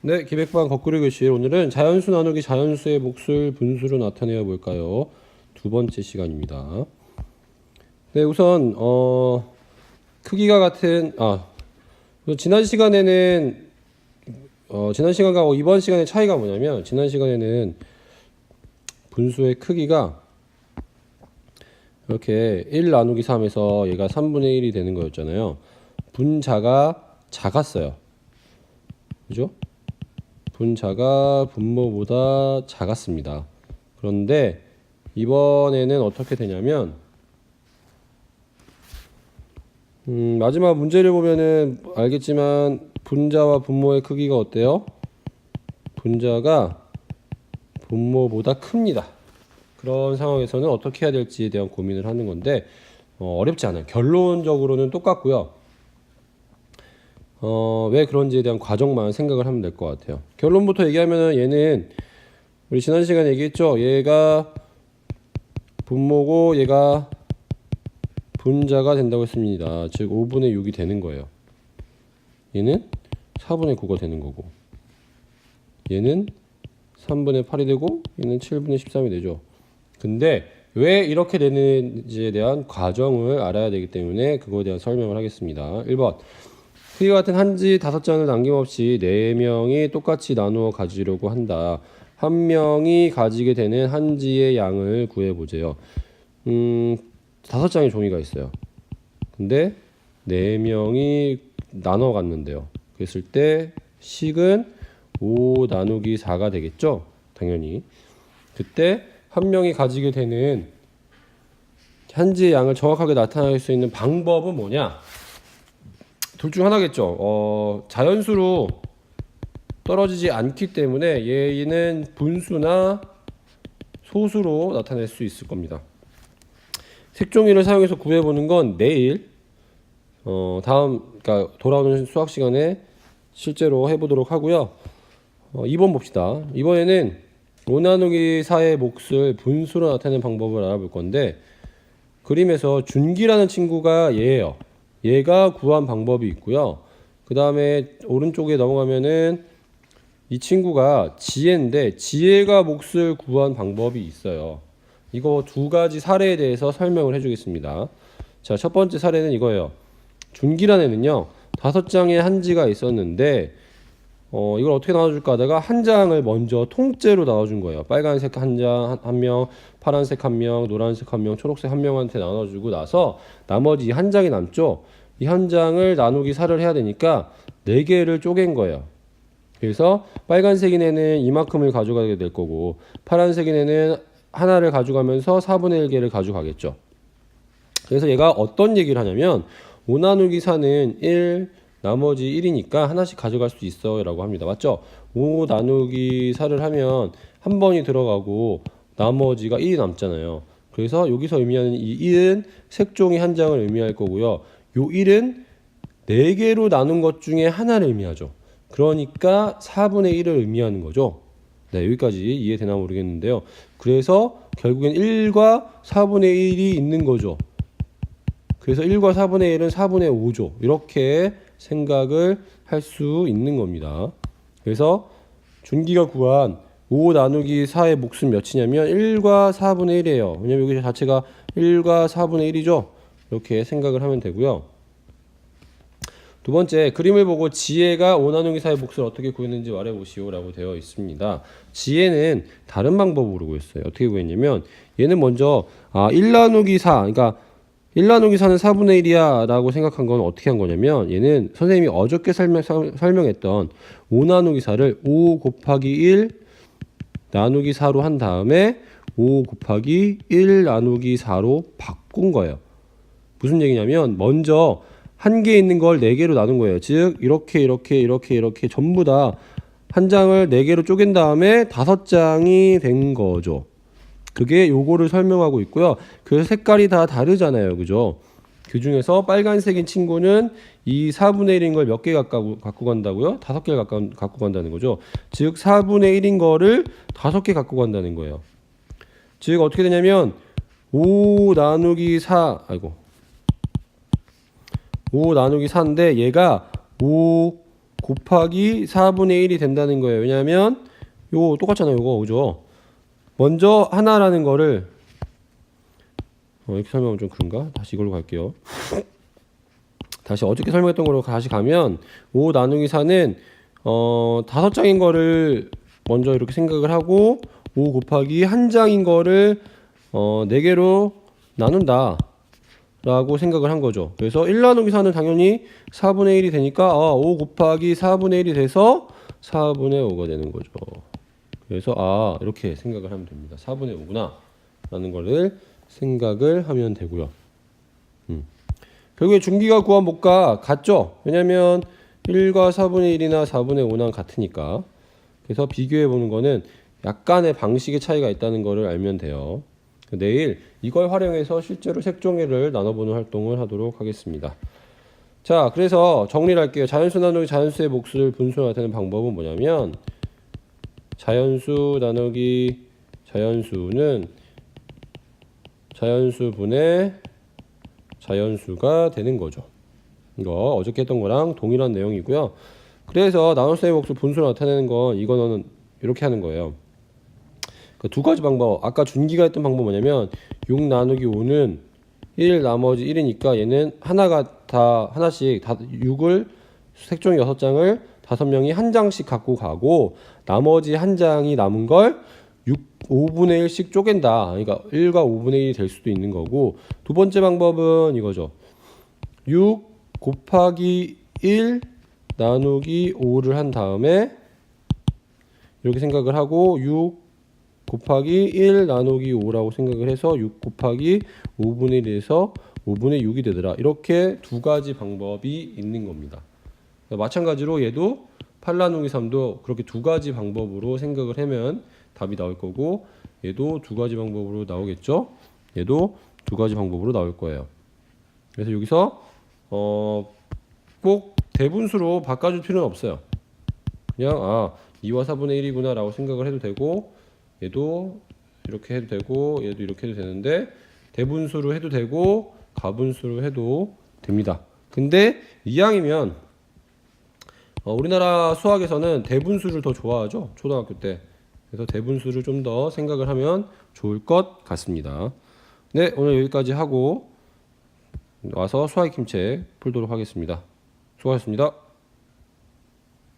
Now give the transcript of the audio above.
네, 기백반 거꾸로 교실. 오늘은 자연수 나누기 자연수의 몫을 분수로 나타내어 볼까요? 두 번째 시간입니다. 네, 우선 크기가 같은 지난 시간에는 지난 시간과 이번 시간의 차이가 뭐냐면, 지난 시간에는 분수의 크기가 이렇게 1 나누기 3에서 얘가 3분의 1이 되는 거였잖아요. 분자가 작았어요. 그죠? 분자가 분모보다 작았습니다. 그런데 이번에는 어떻게 되냐면 마지막 문제를 보면은 알겠지만 분자와 분모의 크기가 어때요? 분자가 분모보다 큽니다. 그런 상황에서는 어떻게 해야 될지에 대한 고민을 하는 건데 어렵지 않아요. 결론적으로는 똑같고요. 왜 그런지에 대한 과정만 생각을 하면 될 것 같아요. 결론부터 얘기하면은 얘는 우리 지난 시간에 얘기했죠. 얘가 분모고 얘가 분자가 된다고 했습니다. 즉 5분의 6이 되는 거예요. 얘는 4분의 9가 되는 거고 얘는 3분의 8이 되고 얘는 7분의 13이 되죠. 근데 왜 이렇게 되는지에 대한 과정을 알아야 되기 때문에 그거에 대한 설명을 하겠습니다. 1번 크기와 같은 한지 5장을 남김없이 4명이 똑같이 나누어 가지려고 한다. 한 명이 가지게 되는 한지의 양을 구해보세요. 5장의 종이가 있어요. 근데 4명이 나눠 갔는데요. 그랬을 때 식은 5 나누기 4가 되겠죠? 당연히. 그때 한 명이 가지게 되는 한지의 양을 정확하게 나타낼 수 있는 방법은 뭐냐? 둘 중 하나겠죠. 자연수로 떨어지지 않기 때문에 얘는 분수나 소수로 나타낼 수 있을 겁니다. 색종이를 사용해서 구해보는 건 내일 그러니까 돌아오는 수학 시간에 실제로 해보도록 하고요. 2번 봅시다. 이번에는 5 나누기 4의 몫을 분수로 나타내는 방법을 알아볼 건데 그림에서 준기라는 친구가 얘예요. 얘가 구한 방법이 있고요. 그 다음에 오른쪽에 넘어가면은 이 친구가 지혜인데 지혜가 몫을 구한 방법이 있어요. 이거 두 가지 사례에 대해서 설명을 해주겠습니다. 자, 첫 번째 사례는 이거예요. 준기란 애는요 5장의 한지가 있었는데 이걸 어떻게 나눠줄까 하다가 한 장을 먼저 통째로 나눠준 거예요. 빨간색 한 장 한 명, 파란색 한 명, 노란색 한 명, 초록색 한 명한테 나눠주고 나서 나머지 한 장이 남죠. 이 한 장을 나누기 4를 해야 되니까 4개를 쪼갠 거예요. 그래서 빨간색인 애는 이만큼을 가져가게 될 거고 파란색인 애는 하나를 가져가면서 4분의 1개를 가져가겠죠. 그래서 얘가 어떤 얘기를 하냐면 5 나누기 4는 1 나머지 1이니까 하나씩 가져갈 수 있어 라고 합니다. 맞죠? 5 나누기 4를 하면 한 번이 들어가고 나머지가 1이 남잖아요. 그래서 여기서 의미하는 이 1은 색종이 한 장을 의미할 거고요. 요 1은 4개로 나눈 것 중에 하나를 의미하죠. 그러니까 4분의 1을 의미하는 거죠. 네, 여기까지 이해되나 모르겠는데요. 그래서 결국엔 1과 4분의 1이 있는 거죠. 그래서 1과 4분의 1은 4분의 5죠. 이렇게 생각을 할 수 있는 겁니다. 그래서 준기가 구한 5 나누기 4의 몫은 몇이냐면 1과 4분의 1이에요. 왜냐면 여기 자체가 1과 4분의 1이죠. 이렇게 생각을 하면 되고요. 두 번째, 그림을 보고 지혜가 5 나누기 4의 몫을 어떻게 구했는지 말해보시오 라고 되어 있습니다. 지혜는 다른 방법으로 구했어요. 어떻게 구했냐면 얘는 먼저 1 나누기 4 그러니까 1 나누기 4는 4분의 1이야 라고 생각한 건 어떻게 한 거냐면 얘는 선생님이 어저께 설명했던 5 나누기 4를 5 곱하기 1 나누기 4로 한 다음에 5 곱하기 1 나누기 4로 바꾼 거예요. 무슨 얘기냐면 먼저 한 개 있는 걸 4개로 나눈 거예요. 즉 이렇게 전부 다 한 장을 4개로 쪼갠 다음에 5장이 된 거죠. 그게 요거를 설명하고 있고요. 그 색깔이 다 다르잖아요. 그죠? 그 중에서 빨간색인 친구는 이 4분의 1인 걸 몇 개 갖고 간다고요? 5개를 갖고 간다는 거죠. 즉 4분의 1인 거를 5개 갖고 간다는 거예요. 즉 어떻게 되냐면 5 나누기 4 나누기 4인데 얘가 5 곱하기 4분의 1이 된다는 거예요. 왜냐하면 요거 똑같잖아요. 요거 그죠? 먼저 하나라는 거를 이렇게 설명하면 좀 그런가? 다시 이걸로 갈게요. 다시 어저께 설명했던 거로 다시 가면 5 나누기 4는 5장인 거를 먼저 이렇게 생각을 하고 5 곱하기 1장인 거를 4개로 나눈다 라고 생각을 한 거죠. 그래서 1 나누기 4는 당연히 4분의 1이 되니까 5 곱하기 4분의 1이 돼서 4분의 5가 되는 거죠. 그래서 이렇게 생각을 하면 됩니다. 4분의 5구나 라는 거를 생각을 하면 되고요. 결국에 중기가 구한 목과 같죠. 왜냐면 1과 4분의 1이나 4분의 5랑 같으니까. 그래서 비교해 보는 거는 약간의 방식의 차이가 있다는 거를 알면 돼요. 내일 이걸 활용해서 실제로 색종이를 나눠보는 활동을 하도록 하겠습니다. 자, 그래서 정리를 할게요. 자연수 나누기 자연수의 몫을 분수로 나타내는 방법은 뭐냐면 자연수 나누기 자연수는 자연수분의 자연수가 되는 거죠. 이거 어저께 했던 거랑 동일한 내용이고요. 그래서 나눗셈의 몫을 분수로 나타내는 건 이거는 이렇게 하는 거예요. 그 두 가지 방법. 아까 준기가 했던 방법 뭐냐면 6 나누기 5는 1 나머지 1이니까 얘는 하나씩 6을 색종이 6장을 5명이 한 장씩 갖고 가고 나머지 한 장이 남은 걸 5분의 1씩 쪼갠다. 그러니까 1과 5분의 1이 될 수도 있는 거고, 두 번째 방법은 이거죠. 6 곱하기 1 나누기 5를 한 다음에 이렇게 생각을 하고 6 곱하기 1 나누기 5라고 생각을 해서 6 곱하기 5분의 1에서 5분의 6이 되더라. 이렇게 두 가지 방법이 있는 겁니다. 마찬가지로 얘도 8 나누기 3도 그렇게 두 가지 방법으로 생각을 하면 답이 나올 거고, 얘도 두 가지 방법으로 나오겠죠. 얘도 두 가지 방법으로 나올 거예요. 그래서 여기서 꼭 대분수로 바꿔줄 필요는 없어요. 그냥 2와 4분의 1이구나 라고 생각을 해도 되고, 얘도 이렇게 해도 되고, 얘도 이렇게 해도 되는데, 대분수로 해도 되고 가분수로 해도 됩니다. 근데 이왕이면 우리나라 수학에서는 대분수를 더 좋아하죠. 초등학교 때. 그래서 대분수를 좀 더 생각을 하면 좋을 것 같습니다. 네, 오늘 여기까지 하고 와서 수학의 김책 풀도록 하겠습니다. 수고하셨습니다.